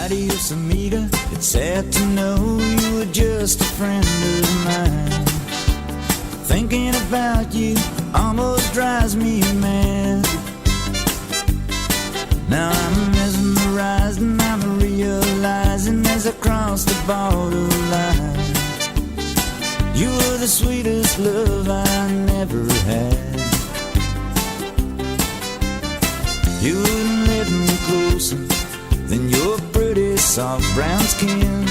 Adios Amiga, it's sad to know you were just a friend of mine. Thinking about you almost drives me mad. Now I'm mesmerized and I'm realizing as I cross the borderline, you were the sweetest love I never had. You wouldn't let me closer than your pretty soft brown skin.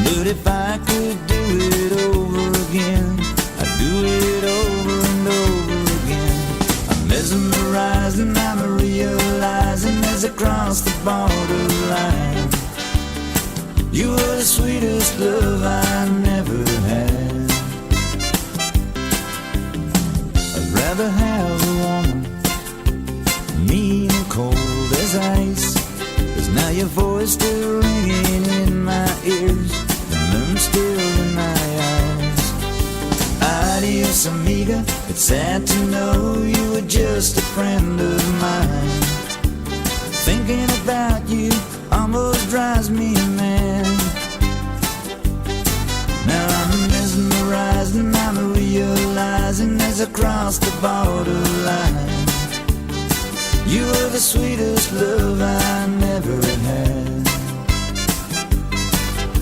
But if I could do it over again, I'd do it over and over again. I'm mesmerized and I'm realizing as I cross the borderline, you were the sweetest love I never had. I'd rather have a woman mean and cold as ice, 'cause now your voice still ringing in my ears, the moon still in my eyes. Adios Amiga, it's sad to know you were just a friend of mine. Thinking about you almost drives me mad. Now I'm mesmerized and I'm realizing as I cross the borderline, you were the sweetest love I never had.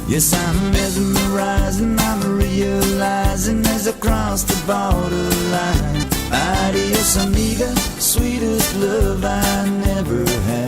Yes, I'm mesmerized and I'm realizing as I cross the borderline, Adios Amiga, sweetest love I never had.